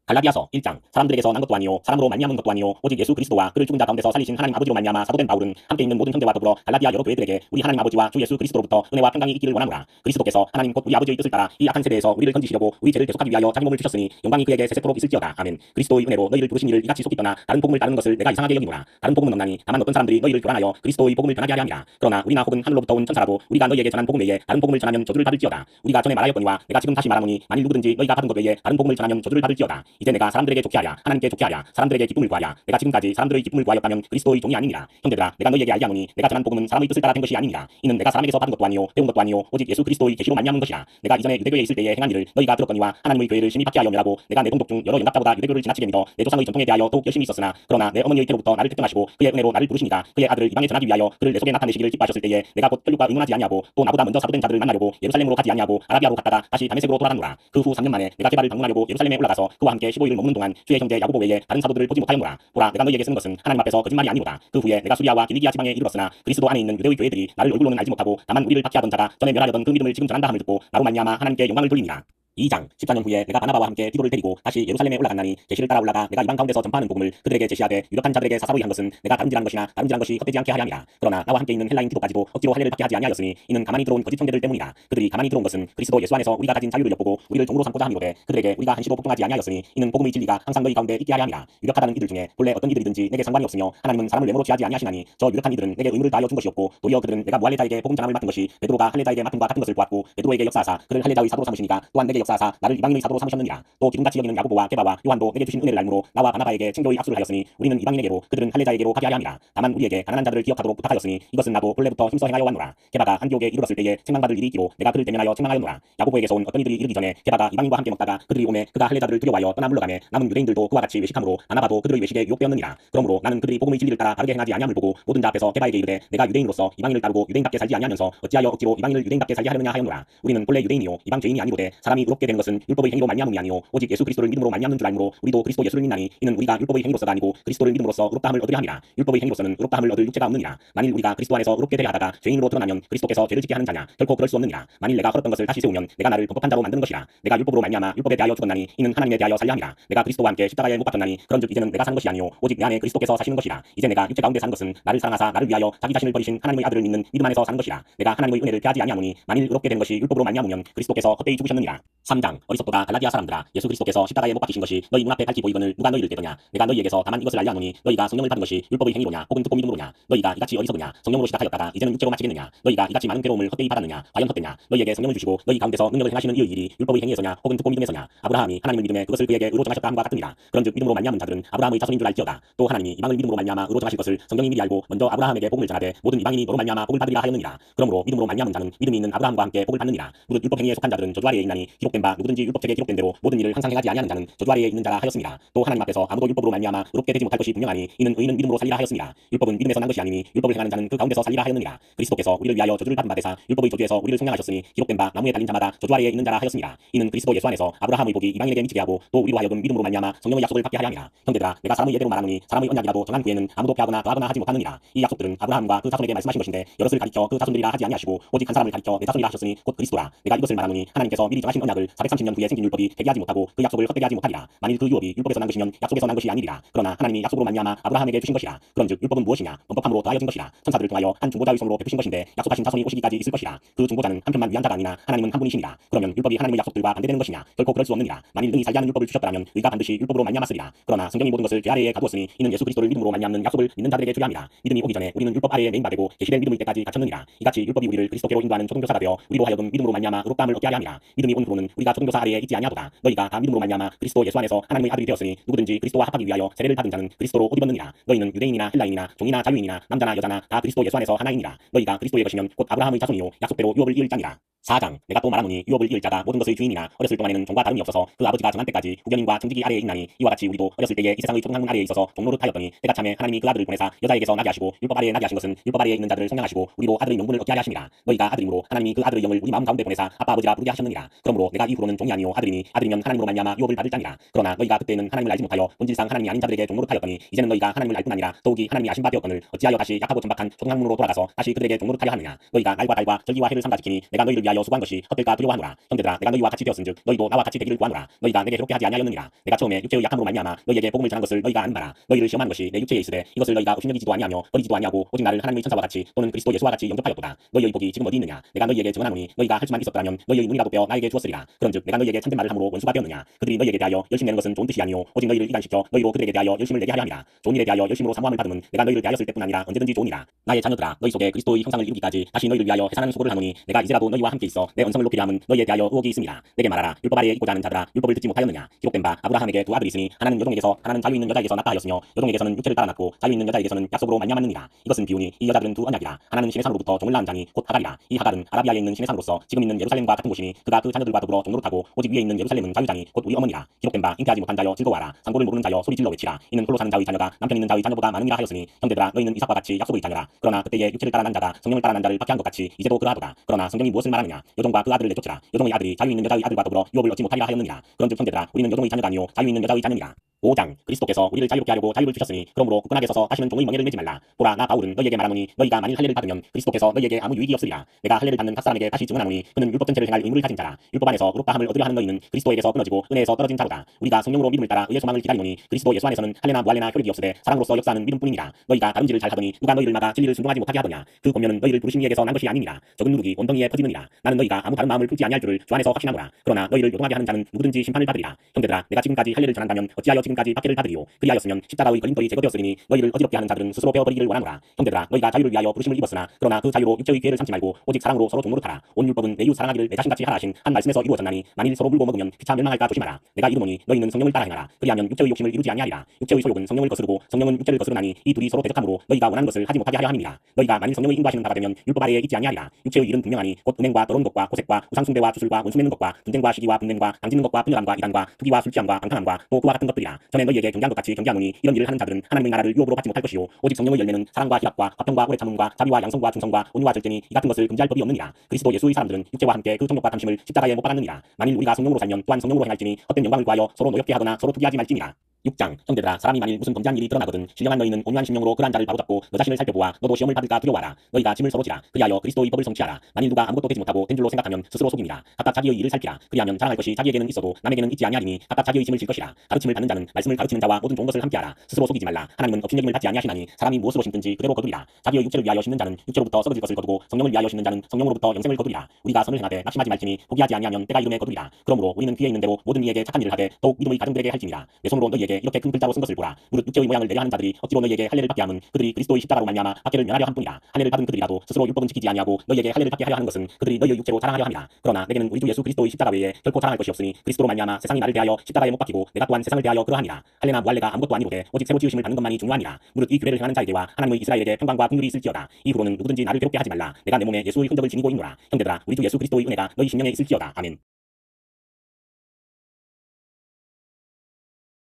갈라디아서 1장. 사람들에게서 난 것도 아니요 사람으로 말미암은 것도 아니요 오직 예수 그리스도와 그를 죽은 자 가운데서 살리신 하나님 아버지로 말미암아 사도된 바울은 함께 있는 모든 형제와 더불어 갈라디아 여러 교회들에게 우리 하나님 아버지와 주 예수 그리스도로부터 은혜와 평강이 있기를 원하노라. 그리스도께서 하나님 곧 우리 아버지의 뜻을 따라 이 악한 세대에서 우리를 건지시려고 우리 죄를 대속하기 위하여 자기 몸을 주셨으니 영광이 그에게 세세토록 있을지어다. 아멘. 그리스도의 은혜로 너희를 부르신 이를 이같이 속기 떠나 다른 복음을 따르는 것을 내가 이상하게 여기노라. 다른 복음은 없나니 다만 어떤 사람들이 너희를 교란하여 그리스도의 복음을 변하게 하려 함이라. 그러나 우리나 혹은 하늘로부터 온 천사라도 우리가 너희에게 전한 복음 외에 다른 복음을 전하면 저주를 받을지어다. 우리가 전에 말하였거니와 내가 지금 다시 말하노니 만일 누구든지 너희가 받은 것 외에 다른 복음을 전하면 저주를 받을지어다. 이제 내가 사람들에게 좋게 하랴 하나님께 좋게 하랴 사람들에게 기쁨을 구하랴. 내가 지금까지 사람들의 기쁨을 구하였다면 그리스도의 종이 아니니라. 형제들아 내가 너희에게 알게 하노니 내가 전한 복음은 사람의 뜻을 따라 된 것이 아니니라. 이는 내가 사람에게서 받은 것도 아니요 배운 것도 아니요 오직 예수 그리스도의 계시로 말미암은 것이라. 내가 이전에 유대교에 있을 때에 행한 일을 너희가 들었거니와 하나님의 교회를 심히 받게 하여 멸하고 내가 내 동족 중 여러 영답자보다 유대교를 지나치게 믿어 내 조상의 전통에 대하여 더욱 열심히 있었으나 그러나 내 어머니의 태로부터 나를 택정하시고 그의 은혜로 나를 부르시니까 그의 아들을 이방에 전하기 위하여 그를 내 속에 나타내시기를 기뻐하셨을 때에 내가 곧 혈육과 의논하지 아니하고 또 나보다 먼저 사도된 자들을 만나려고 예루살렘으로 가지 아니하고 아라비아로 갔다가 다시 다메섹으로 돌아갔노라. 그 후 3년 만에 내가 제발을 방문하려고 예루살렘에 올라가서 그와 함께 15일을 머무는 동안 주의 형제 야고보 외에 다른 사도들을 보지 못하였노라. 보라 내가 너희에게 쓰는 것은 하나님 앞에서 거짓말이 아니로다. 그 후에 내가 수리아와 길리기아 지방에 이르렀으나 그리스도 안에 있는 유대의 교회들이 나를 얼굴로는 알지 못하고 다만 우리를 박해하던 자가 전에 멸하려던 그 믿음을 지금 전한다 함을 듣고 나로 말미암아 하나님께 영광을 돌리니라. 2장. 14년 후에 내가 바나바와 함께 디도를 데리고 다시 예루살렘에 올라갔나니 계시를 따라 올라가 내가 이방 가운데서 전파하는 복음을 그들에게 제시하되 유력한 자들에게 사사로이 한 것은 내가 다름질한 것이나 다름질한 것이 헛되지 않게 하려 함이라. 그러나 나와 함께 있는 헬라인 디도까지도 억지로 할례를 받게 하지 아니하였으니 이는 가만히 들어온 거짓 형제들 때문이라. 그들이 가만히 들어온 것은 그리스도 예수 안에서 우리가 가진 자유를 엿보고 우리를 종으로 삼고자 함이로되 그들에게 우리가 한시도 복종하지 아니하였으니 이는 복음의 진리가 항상 너희 가운데 있게 하려 함이라. 유력하다는 이들 중에 본래 어떤 이들이든지 내게 상관이 없으며 하나님은 사람을 외모로 취하지 아니하시나니 저 유력한 이들은 내게 의무를 다하여 준 것이 없고 도리어 그들은 내가 무할례자에게 복음 전함을 맡은 것이 베드로가 할례자에게 맡은 바 같은 것을 보았고 베드로에게 역사하사 그를 할례자의 사도로 삼으시니까 또한 내게 역사하사 나를 이방인의 사도로 삼으셨느니라. 또 기둥같이 여기는 야고보와 게바와 요한도 내게 주신 은혜를 알므로 나와 바나바에게 친교의 악수를 하였으니 우리는 이방인에게로 그들은 할례자에게로 가게 하려 함이라. 다만 우리에게 가난한 자들을 기억하도록 부탁하였으니 이것은 나도 본래부터 힘써 행하여 왔노라. 게바가 안디옥에 이르렀을 때에 책망받을 일이 있기로 내가 그를 대면하여 책망하였노라. 야고보에게서 온 어떤 이들이 이르기 전에 게바가 이방인과 함께 먹다가 그들이 오매 그가 할례자들을 두려워하여 떠나 물러가매 남은 유대인들도 그와 같이 외식함으로 바나바도 그들의 외식에 유혹되었느니라. 그러므로 나는 그들이 복음의 진리를 따라 바르게 행하지 아니함을 보고 모든 자 앞에서 게바에게 이르되 내가 유대인으로서 이방인을 따르고 유대인답게 살지 아니하면서 어찌하여 억지로 이방인을 유대인답게 살게 하려느냐 하였노라. 우리는 본래 유대인이요 이방 죄인이 아니로되 사람이 의롭게 되는 것은 율법의 행위로 말미암음이 아니요 오직 예수 그리스도를 믿음으로 말미암는 줄 알므로 우리도 그리스도 예수를 믿나니 이는 우리가 율법의 행위로서가 아니고 그리스도를 믿음으로써 의롭다함을 얻으려 함이라. 율법의 행위로서는 의롭다함을 얻을 육체가 없느니라. 만일 우리가 그리스도 안에서 의롭게 되려 하다가 죄인으로 드러나면 그리스도께서 죄를 짓게 하는 자냐 결코 그럴 수 없느니라. 만일 내가 헐었던 것을 다시 세우면 내가 나를 범법한 자로 만드는 것이라. 내가 율법으로 말미암아 율법에 대하여 죽었나니 이는 하나님에 대하여 살려 함이라. 내가 그리스도와 함께 십자가에 못 박혔나니 그런즉 이제는 내가 사는 것이 아니요 오직 내 안에 그리스도께서 사시는 것이라. 이제 내가 육체 가운데 사는 것은 나를 사랑하사 나를 위하여 자기 자신을 버리신 하나님의 아들을 믿는 믿음 안에서 사는 것이라. 내가 하나님의 은혜를 피하지 아니하노니 만일 의롭게 된 것이 율법으로 말미암으면 그리스도께서 헛되이 죽으셨느니라. 3장. 어리석도다 갈라디아 사람들아 예수 그리스도께서 십자가에 못 박히신 것이 너희 눈앞에 밝히 보이거늘 누가 너희를 떼더냐. 내가 너희에게서 다만 이것을 알려 하노니 너희가 성령을 받은 것이 율법의 행위로냐 혹은 듣고 믿음으로냐. 너희가 이같이 어리석으냐. 성령으로 시작하였다가 이제는 육체로 마치겠느냐. 너희가 이같이 많은 괴로움을 헛되이 받았느냐. 과연 헛되냐. 너희에게 성령을 주시고 너희 가운데서 능력을 행하시는 이의 일이 율법의 행위에서냐 혹은 듣고 믿음에서냐. 아브라함이 하나님을 믿음에 그것을 그에게 의로 정하셨다 함과 같으니라. 그런즉 믿음으로 말미암은 자들은 아브라함의 자손인 줄 알지어다. 또 하나님이 이방을 믿음으로 말미암아 의로 정하실 것을 성경이 미리 알고 먼저 아브라함에게 복음을 전하되 모든 이방인이 너로 말미암아 복을 받으리라 하였느니라. 그러므로 믿음으로 말미암은 자는 믿음이 있는 아브라함과 함께 복을 받느니라. 무릇 율법 행위에 속한 자들은 저주 아래에 있나니 기록된 바 누구든지 율법책에 기록된 대로 모든 일을 항상 행하지 아니하는 자는 저주 아래에 있는 자라 하였습니다. 또 하나님 앞에서 아무도 율법으로 말미암아 의롭게 되지 못할 것이 분명하니 이는 의인은 믿음으로 살리라 하였습니다. 율법은 믿음에서 난 것이 아니니 율법을 행하는 자는 그 가운데서 살리라 하였느니라. 그리스도께서 우리를 위하여 저주를 받은 바 되사 율법의 저주에서 우리를 속량하셨으니 기록된 바 나무에 달린 자마다 저주 아래에 있는 자라 하였습니다. 이는 그리스도 예수 안에서 아브라함의 복이 이방인에게 미치게 하고 또 우리로 하여금 믿음으로 말미암아 성령의 약속을 받게 하려 함이라. 형제들아 내가 사람의 예대로 말하노니 사람의 언약이라도 정한 후에는 아무도 폐하거나 더하거나 하지 못하느니라. 이 약속들은 아브라함과 그 자손에게 말씀하신 것인데 여럿을 가리켜 그 자손들이라 하지 아니하시고 오직 한 사람을 가리켜 내 자손이라 하셨으니 곧 그리스도라. 내가 이것을 말하노니 하나님께서 미리 정하신 언약을 430년 후에 생긴 율법이 폐기하지 못하고 그 약속을 헛되게 하지 못하리라. 만일 그 유업이 율법에서 난 것이면 약속에서 난 것이 아니리라. 그러나 하나님이 약속으로 말미암아 아브라함에게 주신 것이라. 그런즉 율법은 무엇이냐 범법함으로 더하여진 것이라. 천사들을 통하여 한 중보자의 손으로 베푸신 것인데 약속하신 자손이 오시기까지 있을 것이라. 그 중보자는 한편만 위한 자가 아니나 하나님은 한 분이시니라. 그러면 율법이 하나님의 약속들과 반대되는 것이냐 결코 그럴 수 없느니라. 만일 능히 살게 하는 율법을 주셨더라면 의가 반드시 율법으로 말미암았으리라. 그러나 성경이 모든 것을 죄 아래에 가두었으니 이는 예수 그리스도를 믿음으로 말미암는 약속을 믿는 자들에게 주려 함이라. 믿음이 오기 전에 우리는 율법 아래에 매인받고 계시된 믿음의 때까지 갇혔느니라. 이같이 율법이 우리를 그리스도께로 인도하는 초등교사가 되어 우리로 하여금 믿음으로 말미암아 의롭다함을 얻게 하려 함이라. 믿음이 온 후로는 우리가 초등교사 아래에 있지 아니하도다. 너희가 다 믿음으로 말미암아 그리스도 예수 안에서 하나님의 아들이 되었으니 누구든지 그리스도와 합하기 위하여 세례를 받은 자는 그리스도로 옷 입었느니라. 너희는 유대인이나 헬라인이나 종이나 자유인이나 남자나 여자나 다 그리스도 예수 안에서 하나이니라. 너희가 그리스도의 것이면 곧 아브라함의 자손이요 약속대로 유업을 이을 자니라. 4장. 내가 또 말하노니 유업을 이을 자가 모든 것의 주인이나 어렸을 동안에는 종과 다름이 없어서 그 아버지가 정한 때까지 후견인과 청지기 아래에 있나니 이와 같이 우리도 어렸을 때에 이 세상의 초등학문 아래에 있어서 종노릇하였더니 때가 참에 하나님이 그 아들을 보내사 여자에게서 나게 하시고 율법 아래에 나게 하신 것은 율법 아래에 있는 자들을 성량하시고 우리로 아들의 명분을 얻게 하려 하심이라. 너희가 아들이므로 하나님이 그 아들의 영을 우리 마음 가운데 보내사 아빠 아버지라 부르게 하셨느니라. 그러므로 내가 이후로는 종이 아니요 아들이니 아들이면 하나님으로 말미암아 유업을 받을 자니라. 그러나 너희가 그때는 하나님을 알지 못하여 본질상 하나님이 아닌 자들에게 종노릇하였더니 이제는 너희가 하나님을 알 뿐 아니라 더욱이 하나님이 아신 바 되었거늘 어찌하여 다시 약하고 천박한 초등학문으로 돌아가서 다시 그들에게 종노릇하려 하느냐. 너희가 날과 달과 절기와 해를 삼가 지키니 내가 너희를 위하여 수고한 것이 헛될까 두려워하노라. 형제들아 내가 너희와 같이 되었은즉 너희도 나와 같이 되기를 구하노라. 너희가 내게 그렇게 하지 아니하면 아니하였느니라. 내가 처음에 육체의 약함으로 말미암아 너희에게 복음을 전한 것을 너희가 아는 바라. 너희를 시험하는 것이 내 육체에 있으되 이것을 너희가 업신여기지도 아니하며 버리지도 아니하고 오직 나를 하나님의 천사와 같이 또는 그리스도 예수와 같이 영접하였도다. 너희의 복이 지금 어디 있느냐? 내가 너희에게 증언하노니 너희가 할 수만 있었더라면 너희의 눈이라도 빼어 나에게 주었으리라. 그런즉 내가 너희에게 참된 말을 함으로 원수가 되었느냐? 그들이 너희에게 대하여 열심 내는 것은 좋은 뜻이 아니요 오직 너희를 이간시켜 너희로 그들에게 대하여 열심을 내게 하려 함이라. 좋은 일에 대하여 열심으로 사모함을 받음은 내가 너희를 대하였을 때뿐 아니라 언제든지 좋으니라. 나의 자녀들아 너희 속에 그리스도의 형상을 이루기까지 다시 너희를 위하여 해산하는 수고를 하노니 내가 이제라도 너희와 함께 있어 내 언성을 높이려 함은 너희에 대하여 의혹이 있습니다. 내게 말하라. 율법 아래에 있고자 하는 자들아 율법을 듣지 못하였느냐? 기록된 바 아브라함에게 두 아들이 있으니 하나는 여종에게서 하나는 자유 있는 여자에게서 낳다 하였으며 여종에게서는 육체를 따라 낳고 자유 있는 여자에게서는 약속으로 말미암았느니라. 이것은 비유니 이 여자들은 두 언약이라. 하나는 신의 산으로부터 종을 낳은 자니 곧 하갈이라. 이 하갈은 아라비아에 있는 신의 산으로서 지금 있는 예루살렘과 같은 곳이니 그가 그 자녀들과 더불어 종로를 타고 오직 위에 있는 예루살렘은 자유자니 곧 우리 어머니라. 기록된 바 잉태하지 못한 자여 즐거워하라. 상고를 모르는 자여 소리 질러 외치라. 이는 홀로 사는 자의 자녀가 남편 있는 자의 자녀보다 많으니라 하였으니 형제들아 너희는 이삭과 같이 약속의 자녀라. 그러나 그때에 육체를 따라 난 자가 성령을 따라 난 자를 박해한 것 같이 이제도 그러하도다. 그러나 성경이 무엇을 말하느냐? 여종과 그 아들을 내쫓으라. 여종의 아들이 자유 있는 여자의 아들과 더불어 유업을 얻지 못하리라 하였느니라. 그런즉 형제들아 우리는 여종의 자녀가 아니요 자유 있는 여자의 자녀니라. 5장 그리스도께서 우리를 자유롭게 하려고 자유를 주셨으니 그러므로 굳건하게 서서 다시는 종의 멍에를 매지 말라. 보라 나 바울은 너희에게 말하노니 너희가 만일 할례를 받으면 그리스도께서 너희에게 아무 유익이 없으리라. 내가 할례를 받는 각 사람에게 다시 증언하노니 그는 율법 전체를 행할 의무를 가진 자라. 율법 안에서 의롭다함을 얻으려 하는 너희는 그리스도에게서 끊어지고 은혜에서 떨어진 자로다. 우리가 성령으로 믿음을 따라 의의 소망을 기다리노니 그리스도 예수 안에서는 할례나 무할례나 효력이 없으되 사랑으로서 역사하는 믿음뿐이니라. 너희가 다름질을 잘하더니 누가 너희를 막아 진리를 순종하지 못하게 하더냐? 그 권면은 너희를 부르신 이에게서 난 것이 아니니라. 적은 누룩이 온덩이에 퍼지느니라. 나는 너희가 아무 다른 마음을 품지 아니할 줄을 주 안에서 확신하노라. 그러나 너희를 요동하게 하는 자는 누구든지 심판을 받으리라. 형제들아 내가 지금까지 할례를 전한다면 어찌하여 지금까지 박해를 받으리요? 그리하였으면 십자가의 걸림돌이 제거되었으니 너희를 어지럽게 하는 자들은 스스로 베어버리기를 원하노라. 형제들아 너희가 자유를 위하여 부르심을 입었으나 그러나 그 자유로 육체의 기회를 삼지 말고 오직 사랑으로 서로 종노릇하라. 온 율법은 내 이웃 사랑하기를 내 자신같이 하라 하신 한 말씀에서 이루어졌나니 만일 서로 물고 먹으면 피차 멸망할까 조심하라. 내가 이르노니 너희는 성령을 따라 행하라. 그리하면 육체의 욕심을 이루지 아니하리라. 육체의 소욕은 성령을 거스르고 성령은 육체를 거스르나니 이 둘이 서로 대적함으로 너희가 원하는 것을 하지 못하게 하려 함이니라. 너희가 만일 성령의 인도하시는 바가 되면 율법 아래에 있지 아니하리라. 육체의 일은 분명하니 곧 음행과 더러운 것과 호색과 우상숭배와 주술과 원수 맺는 것과 분쟁과 시기와 분냄과 당짓는 것과 분열함과 이단과 투기와 술취함과 방탕함과 또 그와 같은 것들이라. 전에 너희에게 경계한 것 같이 경계하노니 이런 일을 하는 자들은 하나님의 나라를 유업으로 받지 못할 것이요 오직 성령의 열매는 사랑과 희락과 화평과 오래 참음과 자비와 양성과 충성과 온유와 절제니 이 같은 것을 금지할 법이 없느니라. 그리스도 예수의 사람들은 육체와 함께 그 정욕과 탐심을 십자가에 못 박았느니라. 만일 우리가 성령으로 살면 또한 성령으로 행할지니 헛된 영광을 구하여 서로 노엽게 하거나 서로 투기하지 말지니라. 6장 형제들아 사람이 만일 무슨 범죄한 일이 드러나거든 신령한 너희는 온유한 심령으로 그러한 자를 바로잡고 너 자신을 살펴보아 너도 시험을 받을까 두려워하라. 너희가 짐을 서로 지라. 그리하여 그리스도의 법을 성취하라. 만일 누가 아무것도 되지 못하고 된 줄로 생각하면 스스로 속임이라. 각각 자기의 일을 살피라. 그리하면 자랑할 것이 자기에게는 있어도 남에게는 있지 아니하리니 각각 자기의 짐을 질 것이라. 가르침을 받는 자는 말씀을 가르치는 자와 모든 좋은 것을 함께하라. 스스로 속이지 말라. 하나님은 업신여김을 받지 아니하시나니 사람이 무엇으로 심든지 그대로 거두리라. 자기의 육체를 위하여 심는 자는 육체로부터 썩어질 것을 거두고 성령을 위하여 심는 자는 성령으로부터 영생을 거두리라. 우리가 선을 행하되 낙심하지 말지니 포기하지 아니하면 때가 이름에 거두리라. 그러므로 우리는 귀에 있는 대로 모든 이에게 착한 일을 하되 더욱 믿음의 가정들에게 할지니라. 내 손으로 너희에게 이렇게 큰 글자로 쓴 것을 보라. 무릇 육체의 모양을 내려 하는 자들이 억지로 너희에게 할례를 받게 함은 그들이 그리스도의 십자가로 말미암아 박해를 면하려 함뿐이라. 할례를 받은 그들이라도 스스로 율법은 지키지 아니하고 너희에게 할례를 받게 하려 하는 것은 그들이 너희의 육체로 자랑하려 함이라. 그러나 내게는 우리 주 예수 그리스도의 십자가 외에 결코 자랑할 것이 없으니 그리스도로 말미암아 세상이 나를 대하여 십자가에 못 박히고 내가 또한 세상을 대하여 그러하니라. 할례나 무할례가 아무것도 아니로되 오직 새로 지으심을 받는 것만이 중요하니라. 무릇 이 규례를 행하는 자에게와 하나님의 이스라엘에게 평강과 긍휼이 있을지어다. 이후로는 누구든지 나를 괴롭게 하지 말라. 내가 내 몸에 예수의 흔적을 지니고 있노라. 형제들아 우리 주 예수 그리스도의 은혜가 너희 심령에 있을지어다. 아멘.